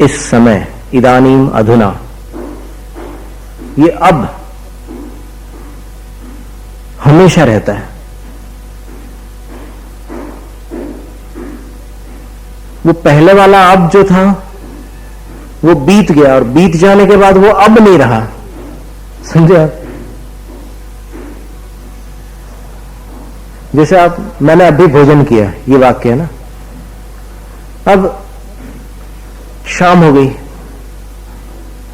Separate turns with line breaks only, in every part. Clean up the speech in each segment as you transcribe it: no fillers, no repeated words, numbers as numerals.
इस समय, इदानीम, अधुना, ये अब हमेशा रहता है। वो पहले वाला अब जो था वो बीत गया, और बीत जाने के बाद वो अब नहीं रहा। समझे आप? जैसे मैंने अभी भोजन किया, ये वाक्य है ना। अब शाम हो गई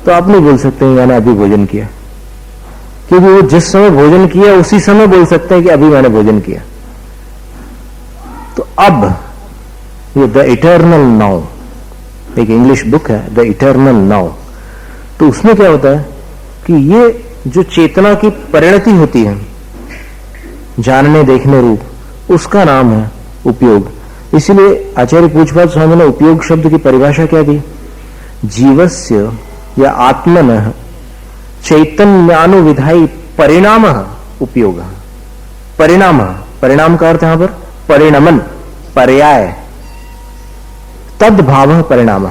तो आप नहीं बोल सकते मैंने अभी भोजन किया, क्योंकि वो जिस समय भोजन किया उसी समय बोल सकते हैं कि अभी मैंने भोजन किया। तो अब ये द इटर्नल नाउ, एक इंग्लिश बुक है द इटर्नल नाउ, तो उसमें क्या होता है कि ये जो चेतना की परिणति होती है जानने देखने रूप, उसका नाम है उपयोग। इसीलिए आचार्य पूज्यपाद स्वामी ने उपयोग शब्द की परिभाषा क्या दी? जीवस्य या आत्मनः चैतन्यानुविधायी परिणाम उपयोग। परिणाम, परिणाम का अर्थ यहां पर परिणमन, पर्याय, तद भाव परिणाम।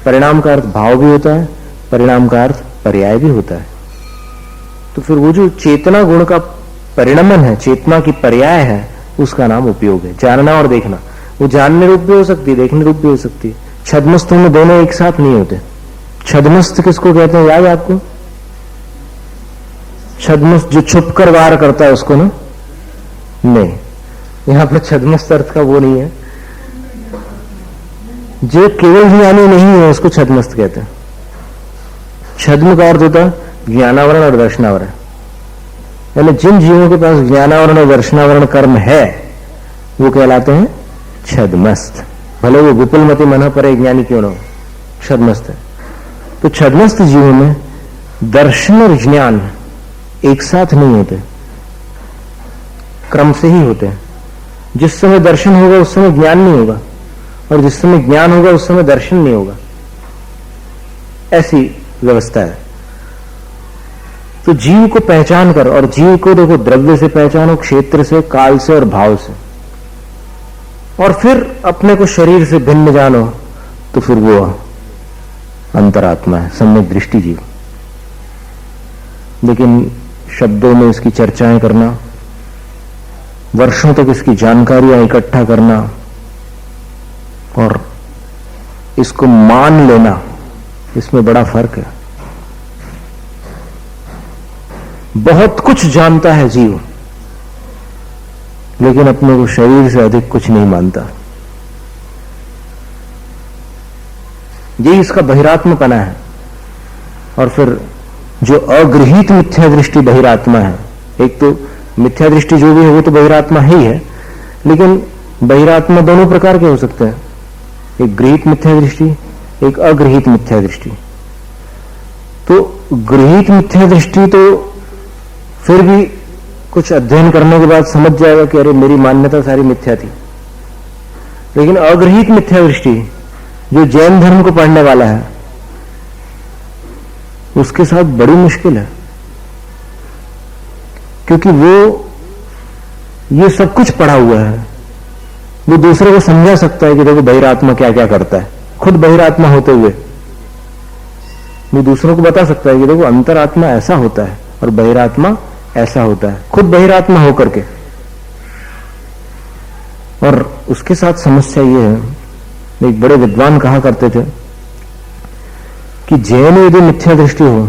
परिणाम का अर्थ भाव भी होता है, परिणाम का अर्थ पर्याय भी होता है। तो फिर वो जो चेतना गुण का परिणमन है, चेतना की पर्याय है, उसका नाम उपयोग है। जानना और देखना, वो जानने रूप भी हो सकती है, देखने रूप भी हो सकती है। छद्मस्तों में दोनों एक साथ नहीं होते। छद्मस्त किसको कहते हैं, याद है आपको? छद्मस्त जो छुप कर वार करता है उसको ना? नहीं, यहां पर छद्मस्त अर्थ का वो नहीं है। जो केवल ज्ञानी नहीं है उसको छद्मस्त कहते हैं। छद्म का अर्थ होता है ज्ञानावरण और दर्शनावरण, यानी जिन जीवों के पास ज्ञानावरण और दर्शनावरण कर्म है वो कहलाते हैं छद्मस्त। भले वो विपुलमति मन पर ज्ञानी क्यों न हो, छद्मस्त है। तो छद्मस्त जीवों में दर्शन और ज्ञान एक साथ नहीं होते, क्रम से ही होते हैं। जिस समय दर्शन होगा उस समय ज्ञान नहीं होगा, और जिस समय ज्ञान होगा उस समय दर्शन नहीं होगा। ऐसी व्यवस्था है। तो जीव को पहचान कर, और जीव को देखो द्रव्य से पहचानो, क्षेत्र से, काल से और भाव से, और फिर अपने को शरीर से भिन्न जानो, तो फिर वो अंतरात्मा है, सम्यक दृष्टि जीव। लेकिन शब्दों में इसकी चर्चाएं करना, वर्षों तक इसकी जानकारियां इकट्ठा करना और इसको मान लेना, इसमें बड़ा फर्क है। बहुत कुछ जानता है जीव, लेकिन अपने को शरीर से अधिक कुछ नहीं मानता। यही इसका बहिरात्मपना है। और फिर जो अगृहीत मिथ्या दृष्टि बहिरात्मा है, एक तो मिथ्या दृष्टि जो भी है वो तो बहिरात्मा ही है, लेकिन बहिरात्मा दोनों प्रकार के हो सकते हैं, एक गृहीत मिथ्या दृष्टि, एक अगृहीत मिथ्या दृष्टि। तो गृहीत मिथ्या दृष्टि तो फिर भी कुछ अध्ययन करने के बाद समझ जाएगा कि अरे मेरी मान्यता सारी मिथ्या थी। लेकिन अगृहीत मिथ्या दृष्टि जो जैन धर्म को पढ़ने वाला है उसके साथ बड़ी मुश्किल है, क्योंकि वो ये सब कुछ पढ़ा हुआ है। वो दूसरे को समझा सकता है कि देखो बहिरात्मा क्या क्या करता है, खुद बहिरात्मा होते हुए वो दूसरों को बता सकता है कि देखो अंतरात्मा ऐसा होता है और बहिरात्मा ऐसा होता है, खुद बहिरात्मा होकर के। और उसके साथ समस्या ये है, एक बड़े विद्वान कहा करते थे कि जैन यदि मिथ्या दृष्टि हो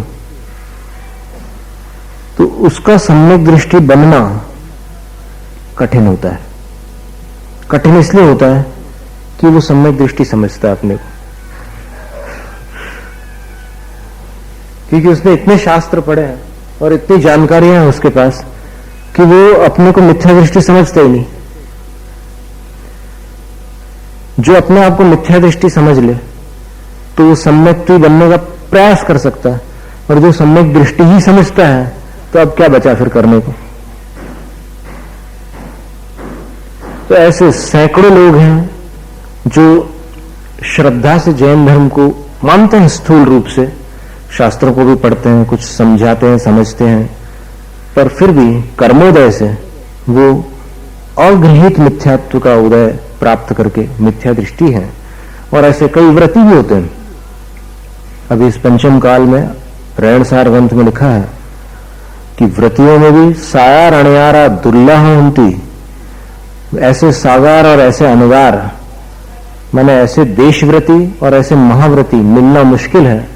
तो उसका सम्यक दृष्टि बनना कठिन होता है। कठिन इसलिए होता है कि वो सम्यक दृष्टि समझता है अपने को, क्योंकि उसने इतने शास्त्र पढ़े हैं और इतनी जानकारियां हैं उसके पास कि वो अपने को मिथ्या दृष्टि समझता ही नहीं। जो अपने आप को मिथ्या दृष्टि समझ ले तो वो सम्यक दृष्टि बनने का प्रयास कर सकता है, और जो सम्यक दृष्टि ही समझता है तो अब क्या बचा फिर करने को। तो ऐसे सैकड़ों लोग हैं जो श्रद्धा से जैन धर्म को मानते हैं, स्थूल रूप से शास्त्रों को भी पढ़ते हैं, कुछ समझाते हैं, समझते हैं, पर फिर भी कर्मोदय से वो अगृहीत मिथ्यात्व का उदय प्राप्त करके मिथ्या दृष्टि है और ऐसे कई व्रती भी होते हैं। अभी इस पंचम काल में रैणसार ग्रंथ में लिखा है कि व्रतियों में भी सायार अणयारा दुर्लभ होती, ऐसे सागार और ऐसे अनुगार, माने ऐसे देशव्रती और ऐसे महाव्रती मिलना मुश्किल है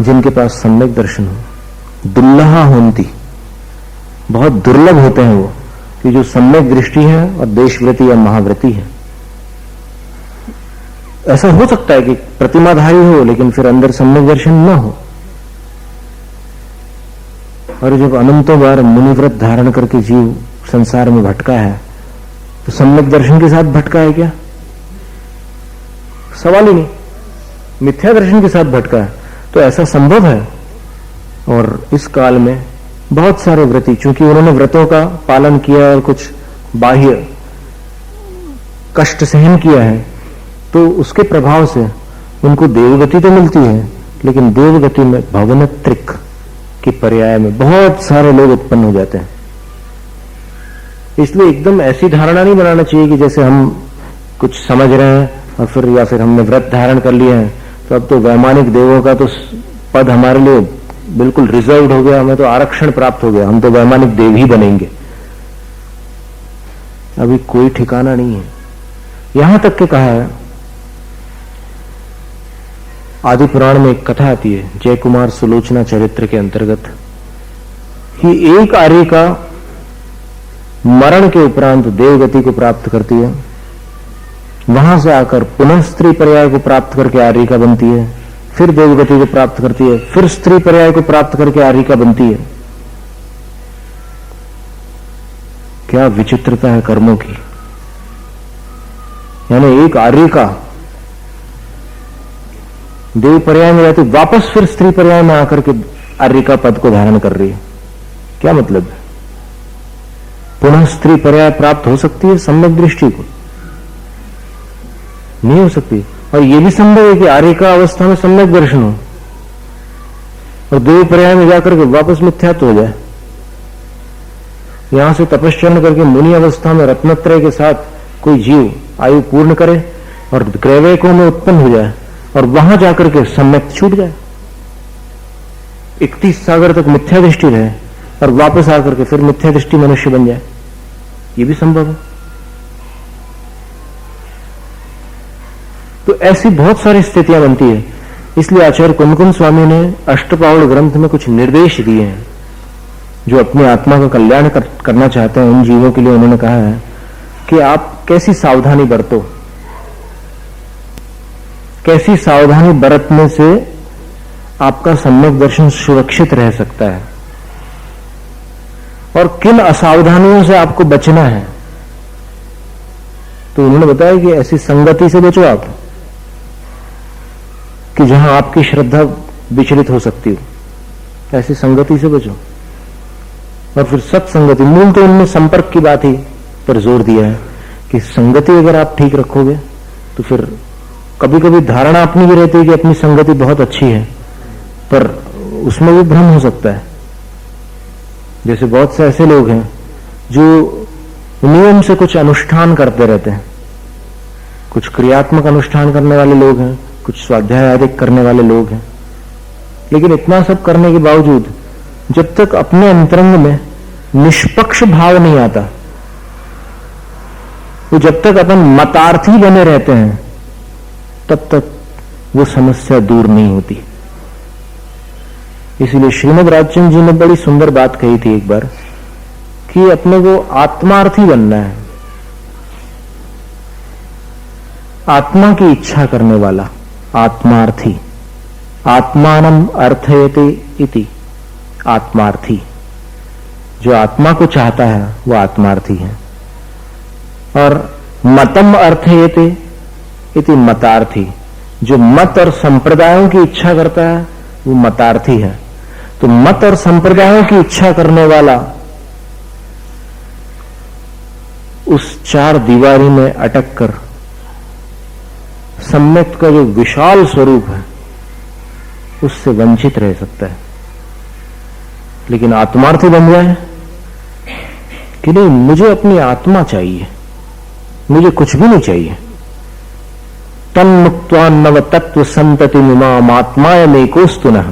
जिनके पास सम्यक दर्शन हो। दुर्लहा होती, बहुत दुर्लभ होते हैं वो कि जो सम्यक दृष्टि है और देशव्रती या महाव्रती है। ऐसा हो सकता है कि प्रतिमाधारी हो लेकिन फिर अंदर सम्यक दर्शन न हो। और जब अनंतों बार मुनिव्रत धारण करके जीव संसार में भटका है तो सम्यक दर्शन के साथ भटका है क्या? सवाल ही नहीं। मिथ्या दर्शन के साथ भटका है तो ऐसा संभव है। और इस काल में बहुत सारे व्रती, चूंकि उन्होंने व्रतों का पालन किया और कुछ बाह्य कष्ट सहन किया है, तो उसके प्रभाव से उनको देवगति तो मिलती है, लेकिन देवगति में भवनत्रिक के पर्याय में बहुत सारे लोग उत्पन्न हो जाते हैं। इसलिए एकदम ऐसी धारणा नहीं बनाना चाहिए कि जैसे हम कुछ समझ रहे हैं और फिर या फिर हमने व्रत धारण कर लिए हैं तो अब तो वैमानिक देवों का तो पद हमारे लिए बिल्कुल रिजर्व्ड हो गया, हमें तो आरक्षण प्राप्त हो गया, हम तो वैमानिक देव ही बनेंगे। अभी कोई ठिकाना नहीं है। यहां तक के कहा है, आदि पुराण में एक कथा आती है जय कुमार सुलोचना चरित्र के अंतर्गत कि एक आर्यिका मरण के उपरांत देवगति को प्राप्त करती है, वहां से आकर पुनः स्त्री पर्याय को प्राप्त करके आर्यिका बनती है, फिर देवगति को प्राप्त करती है, फिर स्त्री पर्याय को प्राप्त करके आर्यिका बनती है। क्या विचित्रता है कर्मों की। यानी एक आर्यिका देव पर्याय में जाती, वापस फिर स्त्री पर्याय में आकर के आर्यिका पद को धारण कर रही है। क्या मतलब है? पुनः स्त्री पर्याय प्राप्त हो सकती है सम्यक दृष्टि को? नहीं हो सकती। और यह भी संभव है कि आर्यिका अवस्था में सम्यक दर्शन हो और देव पर्याय में जाकर के वापस मिथ्यात्व हो जाए। यहां से तपस्या करके मुनि अवस्था में रत्नत्रय के साथ कोई जीव आयु पूर्ण करे और ग्रैवैकों में उत्पन्न हो जाए और वहां जाकर के सम्यक छूट जाए, 31 सागर तक मिथ्या दृष्टि रहे और वापस आकर के फिर मिथ्या दृष्टि मनुष्य बन जाए। ये भी संभव है। तो ऐसी बहुत सारी स्थितियां बनती है। इसलिए आचार्य कुमकुम स्वामी ने अष्टपावड़ ग्रंथ में कुछ निर्देश दिए हैं जो अपनी आत्मा का कल्याण करना चाहते हैं। उन जीवों के लिए उन्होंने कहा है कि आप कैसी सावधानी बरतो, कैसी सावधानी बरतने से आपका सम्यक दर्शन सुरक्षित रह सकता है और किन असावधानियों से आपको बचना है। तो उन्होंने बताया कि ऐसी संगति से बचो आप कि जहां आपकी श्रद्धा विचलित हो सकती हो, ऐसी संगति से बचो। और फिर सत्संगति, मूल तो उन्होंने संपर्क की बात ही पर जोर दिया है कि संगति अगर आप ठीक रखोगे तो फिर कभी कभी धारणा अपनी भी रहती है कि अपनी संगति बहुत अच्छी है, पर उसमें भी भ्रम हो सकता है। जैसे बहुत से ऐसे लोग हैं जो नियम से कुछ अनुष्ठान करते रहते हैं, कुछ क्रियात्मक अनुष्ठान करने वाले लोग हैं, कुछ स्वाध्याय आदि करने वाले लोग हैं, लेकिन इतना सब करने के बावजूद जब तक अपने अंतरंग में निष्पक्ष भाव नहीं आता, वो जब तक अपन मतार्थी बने रहते हैं तब तक वो समस्या दूर नहीं होती। इसलिए श्रीमद् राजचंद्र जी ने बड़ी सुंदर बात कही थी एक बार कि अपने को आत्मार्थी बनना है, आत्मा की इच्छा करने वाला आत्मार्थी। आत्मानम अर्थयते इति आत्मार्थी, जो आत्मा को चाहता है वो आत्मार्थी है। और मतम अर्थयते इति मतार्थी, जो मत और संप्रदायों की इच्छा करता है वो मतार्थी है। तो मत और संप्रदायों की इच्छा करने वाला उस चार दीवारी में अटक कर सम्यक का जो विशाल स्वरूप है उससे वंचित रह सकता है। लेकिन आत्मार्थी बन जाए कि नहीं, मुझे अपनी आत्मा चाहिए, मुझे कुछ भी नहीं चाहिए, तन्मुक्त्वा नव तत्व संतति मिमात्मायमेकोस्तु नः।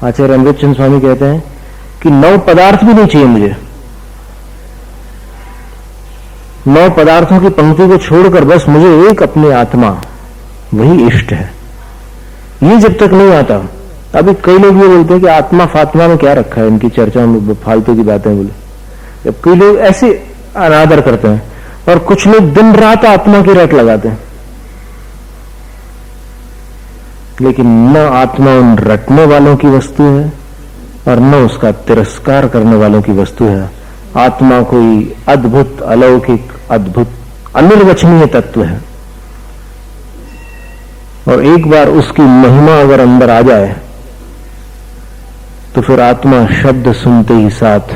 आचार्य अमृतचंद स्वामी कहते हैं कि 9 पदार्थ भी नहीं चाहिए मुझे, 9 पदार्थों की पंक्ति को छोड़कर बस मुझे एक अपनी आत्मा, वही इष्ट है। ये जब तक नहीं आता, अभी कई लोग ये बोलते हैं कि आत्मा फात्मा में क्या रखा है, इनकी चर्चा में फालतू की बातें बोले। जब कई लोग ऐसे अनादर करते हैं और कुछ लोग दिन रात आत्मा की रट लगाते हैं, लेकिन न आत्मा उन रटने वालों की वस्तु है और न उसका तिरस्कार करने वालों की वस्तु है। आत्मा कोई अद्भुत, अलौकिक, अद्भुत, अनिर्वचनीय तत्व है और एक बार उसकी महिमा अगर अंदर आ जाए तो फिर आत्मा शब्द सुनते ही साथ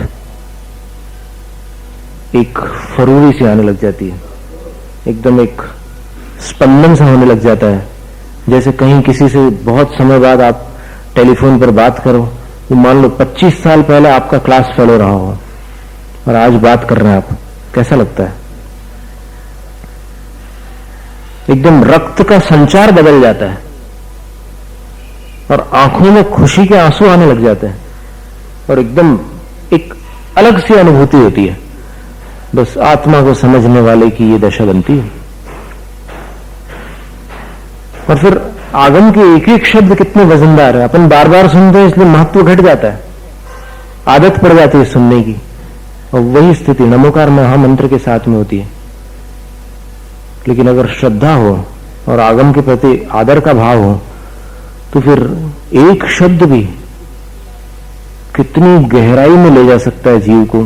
एक फरूरी सी आने लग जाती है, एकदम एक स्पंदन सा होने लग जाता है। जैसे कहीं किसी से बहुत समय बाद आप टेलीफोन पर बात करो, तो मान लो 25 साल पहले आपका क्लास फेलो रहा हो और आज बात कर रहे हैं आप, कैसा लगता है? एकदम रक्त का संचार बदल जाता है और आंखों में खुशी के आंसू आने लग जाते हैं और एकदम एक अलग सी अनुभूति होती है। बस आत्मा को समझने वाले की ये दशा बनती है। और फिर आगम के एक एक शब्द कितने वजनदार है, अपन बार बार सुनते हैं इसलिए महत्व घट जाता है, आदत पड़ जाती है सुनने की। और वही स्थिति नमोकार महामंत्र के साथ में होती है। लेकिन अगर श्रद्धा हो और आगम के प्रति आदर का भाव हो तो फिर एक शब्द भी कितनी गहराई में ले जा सकता है जीव को,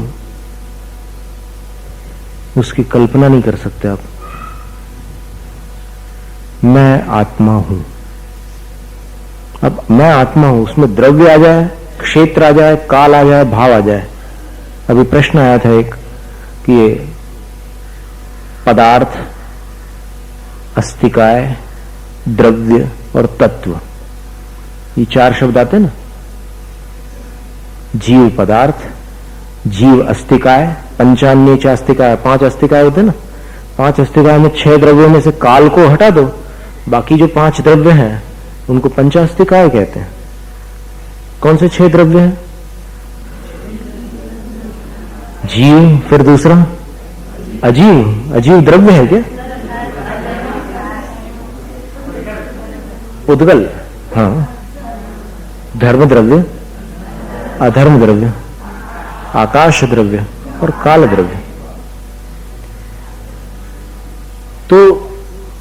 उसकी कल्पना नहीं कर सकते आप। मैं आत्मा हूं। अब मैं आत्मा हूं, उसमें द्रव्य आ जाए, क्षेत्र आ जाए, काल आ जाए, भाव आ जाए। अभी प्रश्न आया था एक कि ये पदार्थ, अस्तिकाय, द्रव्य और तत्व, ये 4 शब्द आते हैं ना। जीव पदार्थ, जीव अस्तिकाय, पंचान्य च अस्तिकाय, 5 अस्तिकाय होते ना। 5 अस्तिकाय में 6 द्रव्यों में से काल को हटा दो, बाकी जो 5 द्रव्य हैं उनको पंचास्तिकाय कहते हैं। कौन से 6 द्रव्य हैं? जीव, फिर दूसरा अजीव। अजीव द्रव्य है क्या? उद्गल, हाँ। धर्म द्रव्य, अधर्म द्रव्य, आकाश द्रव्य और काल द्रव्य। तो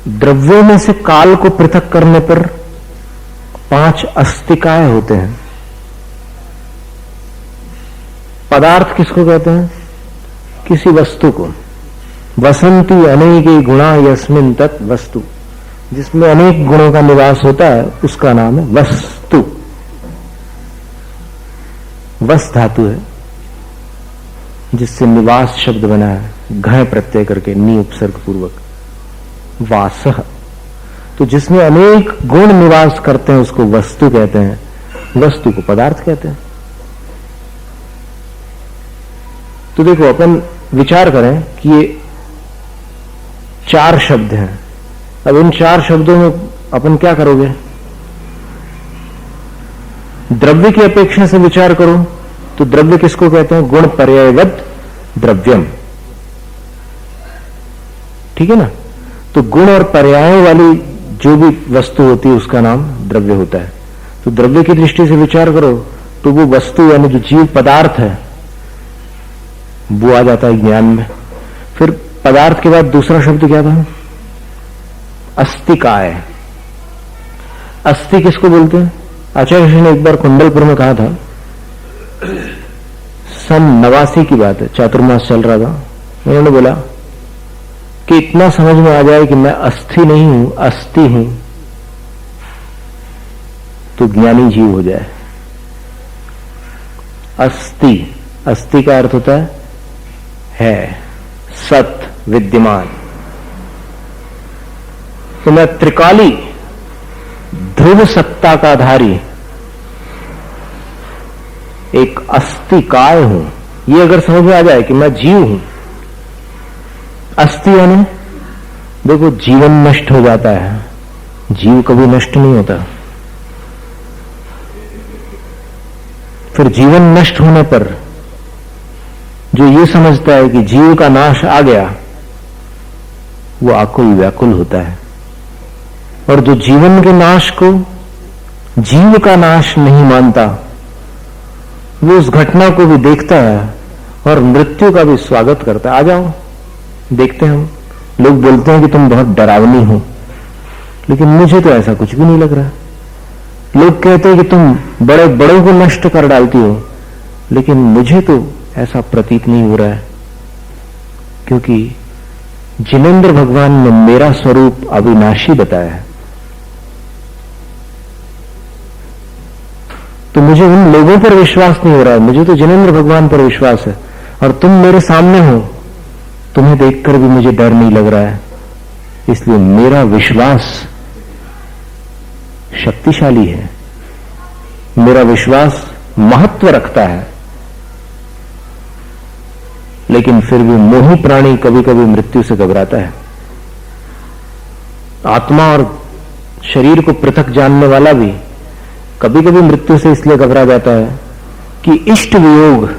द्रव्यों में से काल को पृथक करने पर 5 अस्तिकाय होते हैं। पदार्थ किसको कहते हैं? किसी वस्तु को। वसंती अनेके गुणा यस्मिन् तत् वस्तु, जिसमें अनेक गुणों का निवास होता है उसका नाम है वस्तु। वस धातु है जिससे निवास शब्द बना है, घय प्रत्यय करके, नी उपसर्ग पूर्वक। वासः, तो जिसमें अनेक गुण निवास करते हैं उसको वस्तु कहते हैं। वस्तु को पदार्थ कहते हैं। तो देखो, अपन विचार करें कि ये 4 शब्द हैं। अब इन 4 शब्दों में अपन क्या करोगे? द्रव्य की अपेक्षा से विचार करो तो द्रव्य किसको कहते हैं? गुण पर्यायवद द्रव्यम, ठीक है ना। तो गुण और पर्यायों वाली जो भी वस्तु होती है उसका नाम द्रव्य होता है। तो द्रव्य की दृष्टि से विचार करो तो वो वस्तु यानी जो जीव पदार्थ है वो आ जाता है ज्ञान में। फिर पदार्थ के बाद दूसरा शब्द क्या था? अस्तिकाय। अस्थि किसको बोलते हैं? आचार्य ऋषि ने एक बार कुंडलपुर में कहा था, सन 89 की बात है, चातुर्मास चल रहा था। उन्होंने बोला कि इतना समझ में आ जाए कि मैं अस्थि नहीं हूं, अस्थि हूं, तो ज्ञानी जीव हो जाए। अस्थि, अस्थि का अर्थ होता है सत, विद्यमान। तो मैं त्रिकाली ध्रुव सत्ता का धारी एक अस्तिकाय हूं। ये अगर समझ में आ जाए कि मैं जीव हूं। अस्थि यानी देखो जीवन नष्ट हो जाता है, जीव कभी नष्ट नहीं होता। फिर जीवन नष्ट होने पर जो ये समझता है कि जीव का नाश आ गया, वो आकुल व्याकुल होता है। और जो जीवन के नाश को जीव का नाश नहीं मानता, वो उस घटना को भी देखता है और मृत्यु का भी स्वागत करता है। आ जाओ, देखते हैं। हम लोग बोलते हैं कि तुम बहुत डरावनी हो, लेकिन मुझे तो ऐसा कुछ भी नहीं लग रहा। लोग कहते हैं कि तुम बड़े बड़ों को नष्ट कर डालती हो, लेकिन मुझे तो ऐसा प्रतीत नहीं हो रहा है, क्योंकि जिनेंद्र भगवान ने मेरा स्वरूप अविनाशी बताया है। तो मुझे उन लोगों पर विश्वास नहीं हो रहा है, मुझे तो जिनेंद्र भगवान पर विश्वास है। और तुम मेरे सामने हो, तुम्हें देखकर भी मुझे डर नहीं लग रहा है, इसलिए मेरा विश्वास शक्तिशाली है, मेरा विश्वास महत्व रखता है। लेकिन फिर भी मोही प्राणी कभी कभी मृत्यु से घबराता है। आत्मा और शरीर को पृथक जानने वाला भी कभी कभी मृत्यु से इसलिए घबरा जाता है कि इष्ट वियोग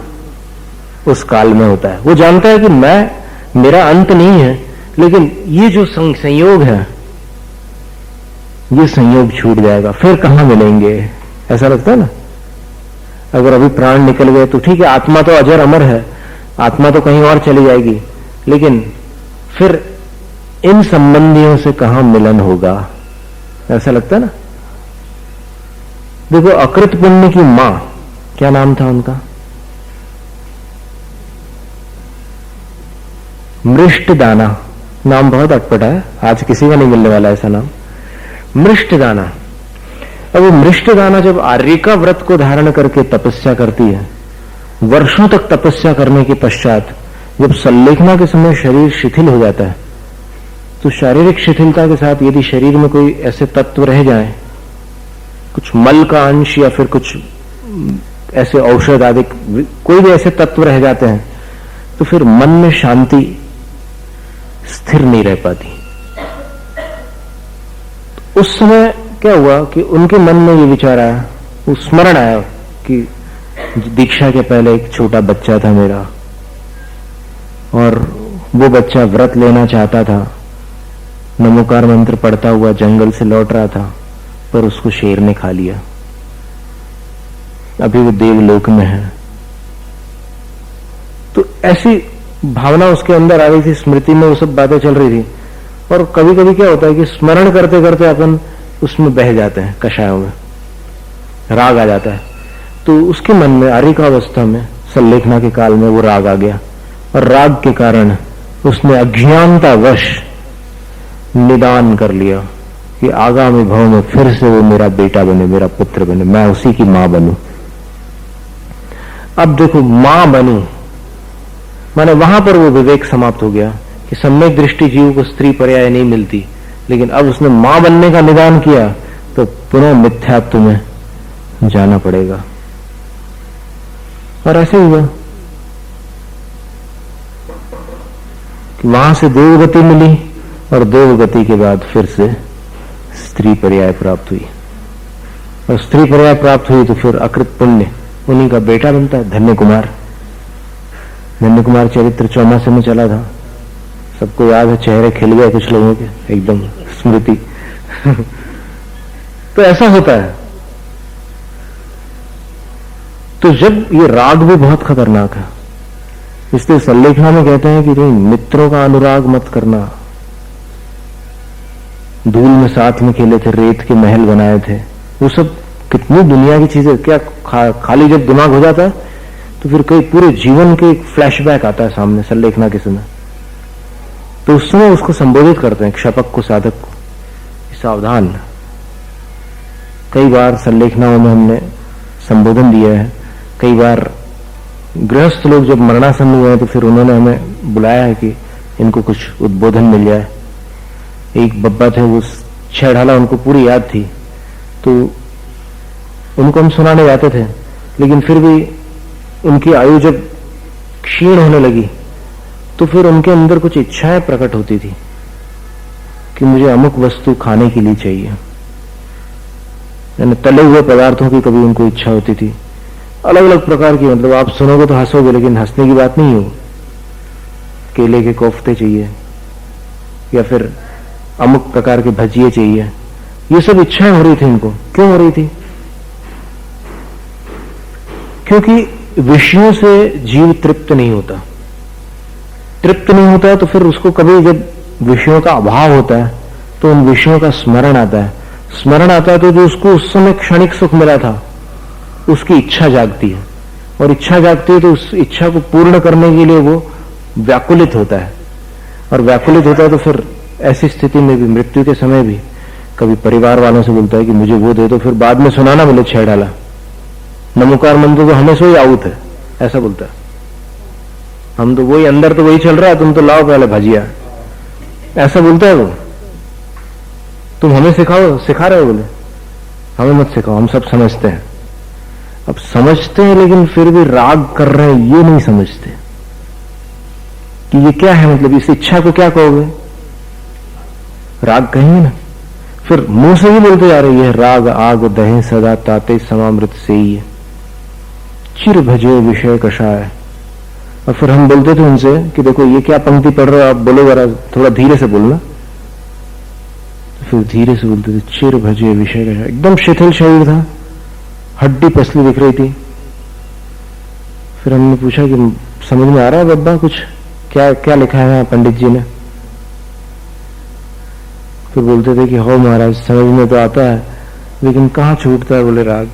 उस काल में होता है। वो जानता है कि मेरा अंत नहीं है, लेकिन ये जो संयोग है, ये संयोग छूट जाएगा, फिर कहां मिलेंगे, ऐसा लगता है ना। अगर अभी प्राण निकल गए तो ठीक है, आत्मा तो अजर अमर है, आत्मा तो कहीं और चली जाएगी, लेकिन फिर इन संबंधियों से कहां मिलन होगा, ऐसा लगता है ना। देखो, अकृत पुण्य की मां, क्या नाम था उनका? मृष्टदाना। नाम बहुत अटपटा है, आज किसी का नहीं मिलने वाला ऐसा नाम, मृष्टदाना। अब वो मृष्टदाना जब आर्यिका व्रत को धारण करके तपस्या करती है, वर्षों तक तपस्या करने के पश्चात जब संलेखना के समय शरीर शिथिल हो जाता है, तो शारीरिक शिथिलता के साथ यदि शरीर में कोई ऐसे तत्व रह जाए, कुछ मल का अंश या फिर कुछ ऐसे औषध आदि कोई भी ऐसे तत्व रह जाते हैं, तो फिर मन में शांति स्थिर नहीं रह पाती। उस समय क्या हुआ कि उनके मन में ये विचार आया, वो स्मरण आया कि दीक्षा के पहले एक छोटा बच्चा था मेरा, और वो बच्चा व्रत लेना चाहता था, नमोकार मंत्र पढ़ता हुआ जंगल से लौट रहा था, पर उसको शेर ने खा लिया। अभी वो देवलोक में है। तो ऐसी भावना उसके अंदर आ रही थी, स्मृति में वो सब बातें चल रही थी। और कभी कभी क्या होता है कि स्मरण करते करते अपन उसमें बह जाते हैं, कषायों में राग आ जाता है। तो उसके मन में आर्यिकावस्था में, संलेखना के काल में वो राग आ गया, और राग के कारण उसने अज्ञानतावश निदान कर लिया कि आगामी भाव में फिर से वो मेरा बेटा बने, मेरा पुत्र बने, मैं उसी की मां बनूं। अब देखो, मां बनूं माने वहां पर वो विवेक समाप्त हो गया कि सम्यक दृष्टि जीव को स्त्री पर्याय नहीं मिलती, लेकिन अब उसने मां बनने का निदान किया, तो पुनः मिथ्यात्व में जाना पड़ेगा। और ऐसे हुआ कि वहां से देवगति मिली, और देवगति के बाद फिर से स्त्री पर्याय प्राप्त हुई, और स्त्री पर्याय प्राप्त हुई तो फिर अकृत पुण्य उन्हीं का बेटा बनता है, धन्य कुमार। धन्य कुमार चरित्र चौमासे में चला था, सबको याद है, चेहरे खिल गए कुछ लोगों के, एकदम स्मृति। तो ऐसा होता है। तो जब ये राग भी बहुत खतरनाक है, इसलिए संलेखना में कहते हैं कि नहीं, मित्रों का अनुराग मत करना। धूल में साथ में खेले थे, रेत के महल बनाए थे, वो सब कितनी दुनिया की चीजें। क्या खाली जब दिमाग हो जाता है तो फिर कई पूरे जीवन के एक फ्लैशबैक आता है सामने संलेखना के समय। तो उस समय उसको संबोधित करते हैं, क्षपक को, साधक को, सावधान। कई बार संलेखनाओं में हमने संबोधन दिया है। कई बार गृहस्थ लोग जब मरणासन्न हुए हैं तो फिर उन्होंने हमें बुलाया है कि इनको कुछ उद्बोधन मिल जाए। एक बब्बा थे, वो 6 ढाला उनको पूरी याद थी, तो उनको हम सुनाने जाते थे, लेकिन फिर भी उनकी आयु जब क्षीण होने लगी तो फिर उनके अंदर कुछ इच्छाएं प्रकट होती थी कि मुझे अमुक वस्तु खाने के लिए चाहिए, यानी तले हुए पदार्थों की कभी उनको इच्छा होती थी, अलग अलग प्रकार की, मतलब आप सुनोगे तो हंसोगे लेकिन हंसने की बात नहीं हो। केले के कोफ्ते चाहिए या फिर अमुक प्रकार के भजिए चाहिए, ये सब इच्छाएं हो रही थी इनको। क्यों हो रही थी? क्योंकि विषयों से जीव तृप्त नहीं होता। तृप्त नहीं होता तो फिर उसको कभी जब विषयों का अभाव होता है तो उन विषयों का स्मरण आता है। स्मरण आता है तो जो उसको उस समय क्षणिक सुख मिला था उसकी इच्छा जागती है, और इच्छा जागती है तो उस इच्छा को पूर्ण करने के लिए वो व्याकुलित होता है, और व्याकुलित होता है तो फिर ऐसी स्थिति में भी, मृत्यु के समय भी, कभी परिवार वालों से बोलता है कि मुझे वो दे दो, फिर बाद में सुनाना बोले छह डाला, नमोकार मंत्र तो हमें से ही आउट है, ऐसा बोलता है। हम तो वही अंदर तो वही चल रहा है, तुम तो लाओ पहले भजिया, ऐसा बोलता है वो। तुम हमें सिखाओ, सिखा रहे हो बोले, हमें मत सिखाओ, हम सब समझते हैं। अब समझते हैं लेकिन फिर भी राग कर रहे हैं, ये नहीं समझते कि ये क्या है, मतलब इस इच्छा को क्या कहोगे? राग कहेंगे ना, फिर मुंह से ही बोलते जा रही है, राग आग दहे सदा ताते समामृत से ही चिर भजे विषय कषाय। और फिर हम बोलते थे उनसे कि देखो ये क्या पंक्ति पढ़ रहे हो आप, बोलो जरा, थोड़ा धीरे से बोलना। फिर धीरे से बोलते थे, चिर भजे विषय कषाय। एकदम शिथिल शरीर था, हड्डी पसली दिख रही थी। फिर हमने पूछा कि समझ में आ रहा है बब्बा कुछ, क्या क्या लिखा है पंडित जी ने? फिर बोलते थे कि हो महाराज समझ में तो आता है लेकिन कहाँ छूटता है, बोले राग,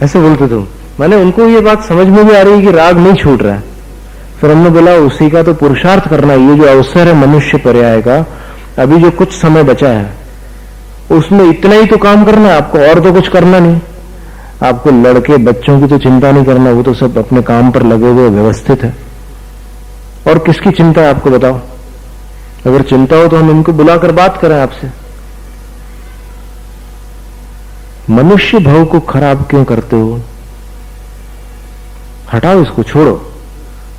ऐसे बोलते थे। मैंने उनको ये बात समझ में भी आ रही है कि राग नहीं छूट रहा है। फिर हमने बोला उसी का तो पुरुषार्थ करना है, ये जो अवसर है मनुष्य पर्याय का, अभी जो कुछ समय बचा है उसमें इतना ही तो काम करना है आपको, और तो कुछ करना नहीं। आपको लड़के बच्चों की तो चिंता नहीं करना, वो तो सब अपने काम पर लगे हुए व्यवस्थित है। और किसकी चिंता है आपको बताओ? अगर चिंता हो तो हम इनको बुलाकर बात करें आपसे। मनुष्य भाव को खराब क्यों करते हो? हटाओ इसको, छोड़ो।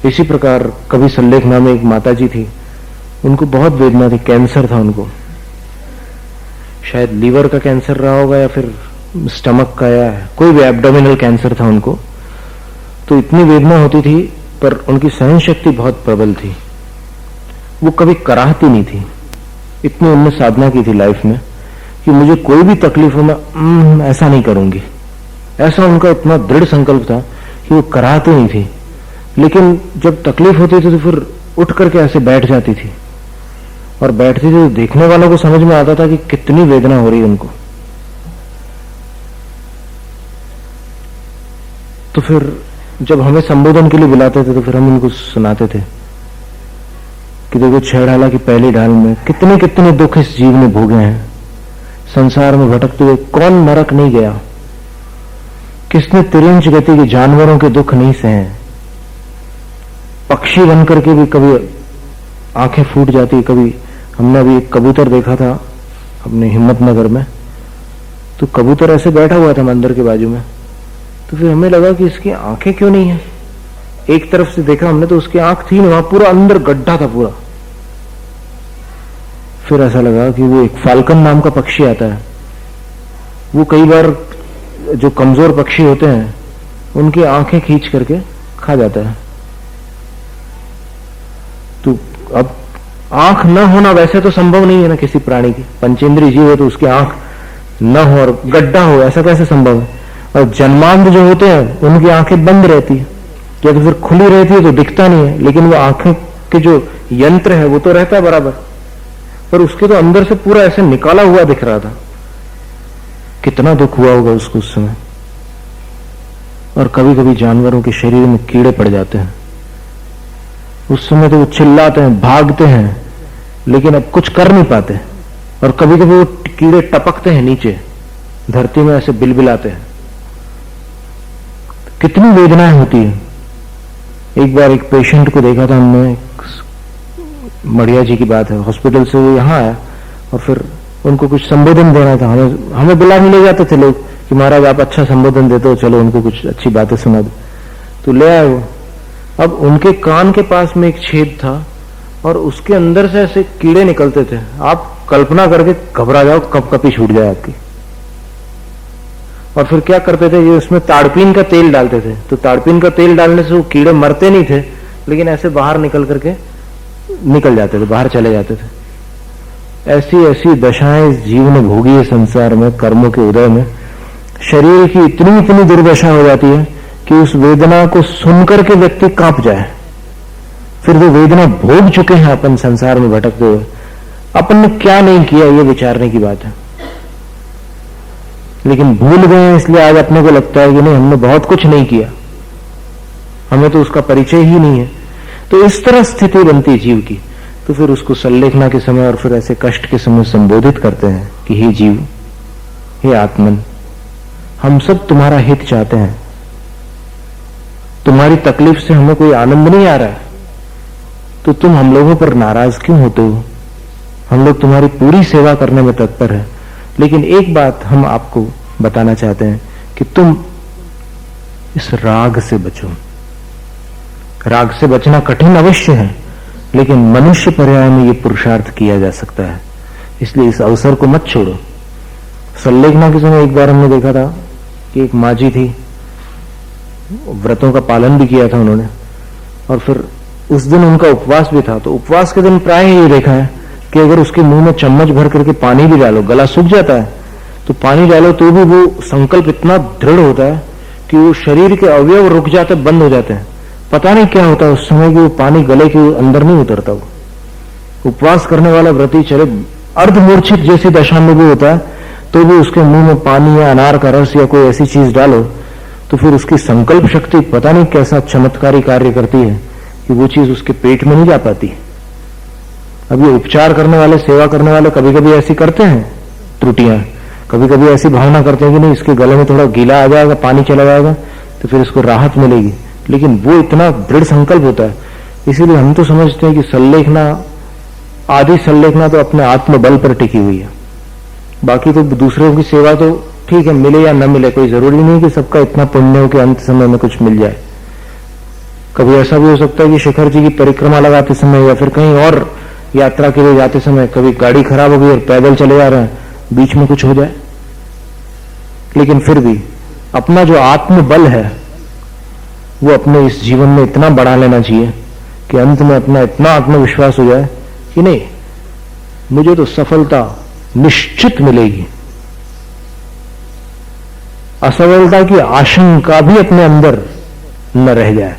इसी प्रकार कभी सल्लेख नामे एक माता जी थी, उनको बहुत वेदना थी, कैंसर था उनको, शायद लीवर का कैंसर रहा होगा या फिर स्टमक का, या कोई भी एब्डोमिनल कैंसर था उनको। तो इतनी वेदना होती थी, पर उनकी सहन शक्ति बहुत प्रबल थी, वो कभी कराहती नहीं थी। इतनी उनने साधना की थी लाइफ में कि मुझे कोई भी तकलीफ हो मैं ऐसा नहीं करूंगी, ऐसा उनका इतना दृढ़ संकल्प था कि वो कराहती नहीं थी। लेकिन जब तकलीफ होती थी तो फिर उठ करके ऐसे बैठ जाती थी, और बैठती थी तो देखने वालों को समझ में आता था कि कितनी वेदना हो रही है उनको। तो फिर जब हमें संबोधन के लिए बुलाते थे तो फिर हम उनको सुनाते थे कि देखो छह ढाला की पहली ढाल में कितने कितने दुख इस जीव ने भोगे हैं। संसार में भटकते हुए कौन नरक नहीं गया, किसने तिरंज गति के जानवरों के दुख नहीं सहे। पक्षी बन करके भी कभी आंखें फूट जाती। कभी हमने अभी एक कबूतर देखा था अपने हिम्मतनगर में, तो कबूतर ऐसे बैठा हुआ था मंदिर के बाजू में, तो फिर हमें लगा कि इसकी आंखें क्यों नहीं है। एक तरफ से देखा हमने तो उसकी आंख थी नहीं, वहां पूरा अंदर गड्ढा था पूरा। फिर ऐसा लगा कि वो एक फाल्कन नाम का पक्षी आता है, वो कई बार जो कमजोर पक्षी होते हैं उनकी आंखें खींच करके खा जाता है। तो अब आंख न होना वैसे तो संभव नहीं है ना किसी प्राणी की, पंचेंद्रिय जीव है तो उसकी आंख न हो और गड्ढा हो, ऐसा कैसे संभव है? और जन्मांध जो होते हैं उनकी आंखें बंद रहती है, या तो फिर खुली रहती है तो दिखता नहीं है, लेकिन वो आंखें के जो यंत्र है वो तो रहता है बराबर, पर उसके तो अंदर से पूरा ऐसे निकाला हुआ दिख रहा था। कितना दुख हुआ होगा उसको उस समय। और कभी कभी जानवरों के शरीर में कीड़े पड़ जाते हैं, उस समय तो वो चिल्लाते हैं, भागते हैं, लेकिन अब कुछ कर नहीं पाते। और कभी कभी वो कीड़े टपकते हैं नीचे धरती में, ऐसे बिलबिलाते हैं। कितनी वेदनाएं होती है। एक बार एक पेशेंट को देखा था हमने, मढ़िया जी की बात है, हॉस्पिटल से वो यहाँ आया और फिर उनको कुछ संबोधन देना था। हमें बुलाने ले जाते थे लोग कि महाराज आप अच्छा संबोधन देते हो, चलो उनको कुछ अच्छी बातें सुना दो। तो ले आए वो। अब उनके कान के पास में एक छेद था और उसके अंदर से ऐसे कीड़े निकलते थे। आप कल्पना करके घबरा जाओ, कपकपी छूट जाए आपकी। और फिर क्या करते थे, ये उसमें ताड़पीन का तेल डालते थे, तो ताड़पीन का तेल डालने से वो कीड़े मरते नहीं थे, लेकिन ऐसे बाहर निकल करके निकल जाते थे, बाहर चले जाते थे। ऐसी ऐसी दशाएं इस जीवन में भोगी है संसार में, कर्मों के उदय में। शरीर की इतनी इतनी दुर्दशा हो जाती है कि उस वेदना को सुनकर के व्यक्ति कांप जाए। फिर वो वेदना भोग चुके हैं अपन संसार में भटकते हुए, अपन ने क्या नहीं किया ये विचारने की बात है। लेकिन भूल गए हैं, इसलिए आज अपने को लगता है कि नहीं, हमने बहुत कुछ नहीं किया, हमें तो उसका परिचय ही नहीं है। तो इस तरह स्थिति बनती है जीव की। तो फिर उसको संलेखना के समय और फिर ऐसे कष्ट के समय संबोधित करते हैं कि हे जीव, हे आत्मन, हम सब तुम्हारा हित चाहते हैं, तुम्हारी तकलीफ से हमें कोई आनंद नहीं आ रहा है, तो तुम हम लोगों पर नाराज क्यों होते हो? हम लोग तुम्हारी पूरी सेवा करने में तत्पर है, लेकिन एक बात हम आपको बताना चाहते हैं कि तुम इस राग से बचो। राग से बचना कठिन अवश्य है, लेकिन मनुष्य पर्याय में ये पुरुषार्थ किया जा सकता है, इसलिए इस अवसर को मत छोड़ो। संलेखना के समय एक बार हमने देखा था कि एक माँ जी थी, व्रतों का पालन भी किया था उन्होंने, और फिर उस दिन उनका उपवास भी था। तो उपवास के दिन प्राय ये देखा है कि अगर उसके मुंह में चम्मच भर करके पानी भी डालो, गला सूख जाता है, तो पानी डालो तो भी वो संकल्प इतना दृढ़ होता है कि वो शरीर के अवयव रुक जाते, बंद हो जाते हैं। पता नहीं क्या होता है उस समय कि वो पानी गले के अंदर नहीं उतरता। वो उपवास करने वाला व्रती चले अर्धमूर्छित जैसी दशा में भी होता है, तो भी उसके मुंह में पानी या अनार का रस या कोई ऐसी चीज डालो तो फिर उसकी संकल्प शक्ति पता नहीं कैसा चमत्कारी कार्य करती है कि वो चीज उसके पेट में नहीं जा पाती। अब ये उपचार करने वाले, सेवा करने वाले कभी कभी ऐसी करते हैं त्रुटियां, कभी कभी ऐसी भावना करते हैं कि नहीं, इसके गले में थोड़ा गीला आ जाएगा, पानी चला जाएगा तो फिर इसको राहत मिलेगी, लेकिन वो इतना दृढ़ संकल्प होता है। इसीलिए हम तो समझते हैं कि संलेखना, आदि संलेखना तो अपने आत्मबल पर टिकी हुई है, बाकी तो दूसरों की सेवा तो ठीक है, मिले या न मिले, कोई जरूरी नहीं कि सबका इतना पुण्य हो कि अंत समय में कुछ मिल जाए। कभी ऐसा भी हो सकता है कि शिखर जी की परिक्रमा लगाते समय या फिर कहीं और यात्रा के लिए जाते समय कभी गाड़ी खराब हो गई और पैदल चले जा रहे हैं, बीच में कुछ हो जाए। लेकिन फिर भी अपना जो आत्मबल है वो अपने इस जीवन में इतना बढ़ा लेना चाहिए कि अंत में अपना इतना आत्मविश्वास हो जाए कि नहीं, मुझे तो सफलता निश्चित मिलेगी। असफलता की आशंका भी अपने अंदर न रह जाए,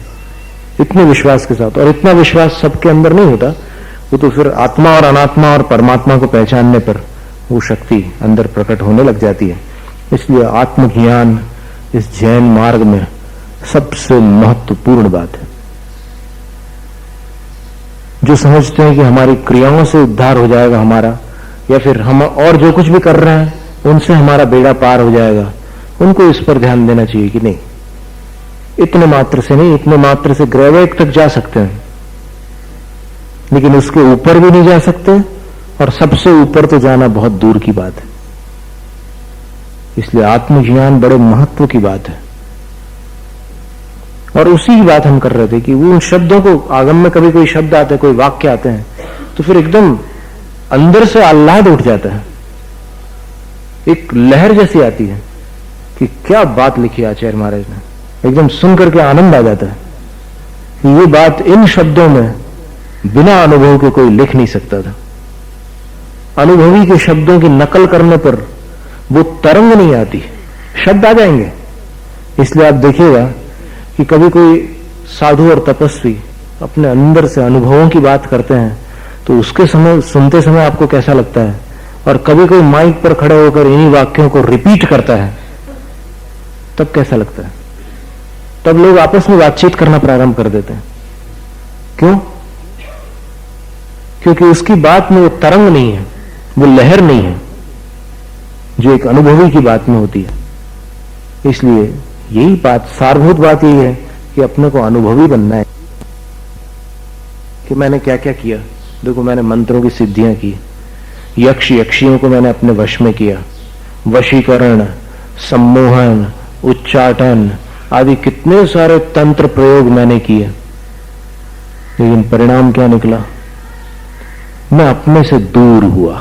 इतने विश्वास के साथ। और इतना विश्वास सबके अंदर नहीं होता, वो तो फिर आत्मा और अनात्मा और परमात्मा को पहचानने पर वो शक्ति अंदर प्रकट होने लग जाती है। इसलिए आत्मज्ञान इस जैन मार्ग में सबसे महत्वपूर्ण बात है। जो समझते हैं कि हमारी क्रियाओं से उद्धार हो जाएगा हमारा, या फिर हम और जो कुछ भी कर रहे हैं उनसे हमारा बेड़ा पार हो जाएगा, उनको इस पर ध्यान देना चाहिए कि नहीं, इतने मात्र से नहीं, इतने मात्र से ग्रहवेग तक जा सकते हैं, लेकिन उसके ऊपर भी नहीं जा सकते, और सबसे ऊपर तो जाना बहुत दूर की बात है। इसलिए आत्मज्ञान बड़े महत्व की बात है। और उसी की बात हम कर रहे थे कि वो उन शब्दों को, आगम में कभी कोई शब्द आते हैं, कोई वाक्य आते हैं, तो फिर एकदम अंदर से आह्लाद उठ जाता है, एक लहर जैसी आती है कि क्या बात लिखी आचार्य महाराज ने, एकदम सुन करके आनंद आ जाता है कि ये बात इन शब्दों में बिना अनुभव के कोई लिख नहीं सकता था। अनुभवी के शब्दों की नकल करने पर वो तरंग नहीं आती, शब्द आ जाएंगे। इसलिए आप देखिएगा कि कभी कोई साधु और तपस्वी अपने अंदर से अनुभवों की बात करते हैं तो उसके समय, सुनते समय आपको कैसा लगता है, और कभी कोई माइक पर खड़े होकर इन्हीं वाक्यों को रिपीट करता है तब कैसा लगता है। तब लोग आपस में बातचीत करना प्रारंभ कर देते हैं। क्यों? क्योंकि उसकी बात में वो तरंग नहीं है, वो लहर नहीं है जो एक अनुभवी की बात में होती है। इसलिए यही बात, सारभूत बात यही है कि अपने को अनुभवी बनना है कि मैंने क्या क्या किया। देखो, मैंने मंत्रों की सिद्धियां की, यक्ष यक्षियों को मैंने अपने वश में किया, वशीकरण, सम्मोहन, उच्चाटन आदि कितने सारे तंत्र प्रयोग मैंने किए, लेकिन परिणाम क्या निकला? मैं अपने से दूर हुआ,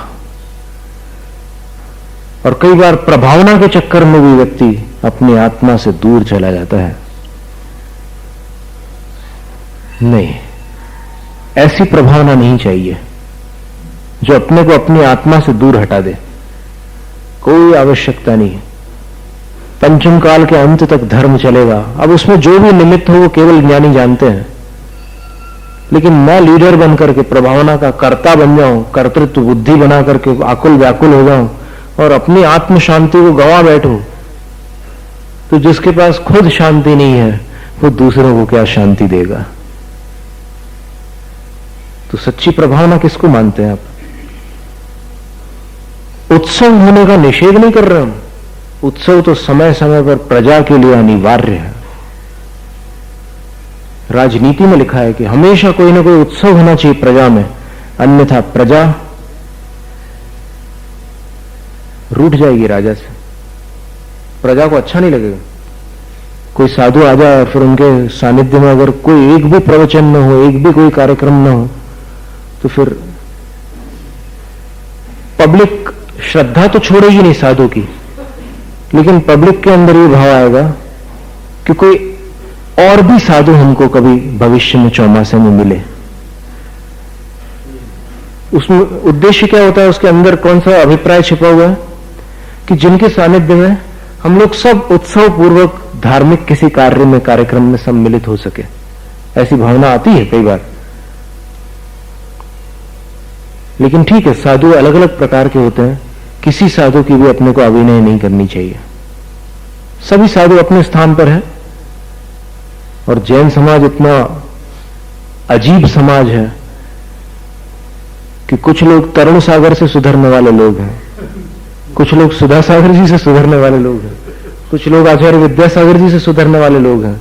और कई बार प्रभावना के चक्कर में भी व्यक्ति अपनी आत्मा से दूर चला जाता है। नहीं, ऐसी प्रभावना नहीं चाहिए जो अपने को अपनी आत्मा से दूर हटा दे। कोई आवश्यकता नहीं है। पंचम काल के अंत तक धर्म चलेगा। अब उसमें जो भी निमित्त हो वो केवल ज्ञानी जानते हैं। लेकिन मैं लीडर बनकर के प्रभावना का कर्ता बन जाऊं, कर्तृत्व बुद्धि बना करके आकुल व्याकुल हो जाऊं और अपनी आत्म शांति को गंवा बैठूं, तो जिसके पास खुद शांति नहीं है वो दूसरों को क्या शांति देगा? तो सच्ची प्रभावना किसको मानते हैं आप? उत्सव होने का निषेध नहीं कर रहे हम। उत्सव तो समय समय पर प्रजा के लिए अनिवार्य है। राजनीति में लिखा है कि हमेशा कोई ना कोई उत्सव होना चाहिए प्रजा में, अन्यथा प्रजा रूठ जाएगी राजा से। प्रजा को अच्छा नहीं लगेगा। कोई साधु आ जाए और फिर उनके सानिध्य में अगर कोई एक भी प्रवचन न हो, एक भी कोई कार्यक्रम न हो, तो फिर पब्लिक श्रद्धा तो छोड़ेगी नहीं साधु की, लेकिन पब्लिक के अंदर ये भाव आएगा कि कोई और भी साधु हमको कभी भविष्य में चौमासे में मिले। उसमें उद्देश्य क्या होता है? उसके अंदर कौन सा अभिप्राय छिपा हुआ है कि जिनके सानिध्य में हम लोग सब उत्सव पूर्वक धार्मिक किसी कार्य में, कार्यक्रम में सम्मिलित हो सके। ऐसी भावना आती है कई बार। लेकिन ठीक है, साधु अलग अलग प्रकार के होते हैं। किसी साधु की भी अपने को अभिनय नहीं करनी चाहिए। सभी साधु अपने स्थान पर है। और जैन समाज इतना अजीब समाज है कि कुछ लोग तरुण सागर से सुधरने वाले लोग हैं, कुछ लोग सुधा सागर जी से सुधरने वाले लोग हैं, कुछ लोग आचार्य विद्यासागर जी से सुधरने वाले लोग हैं,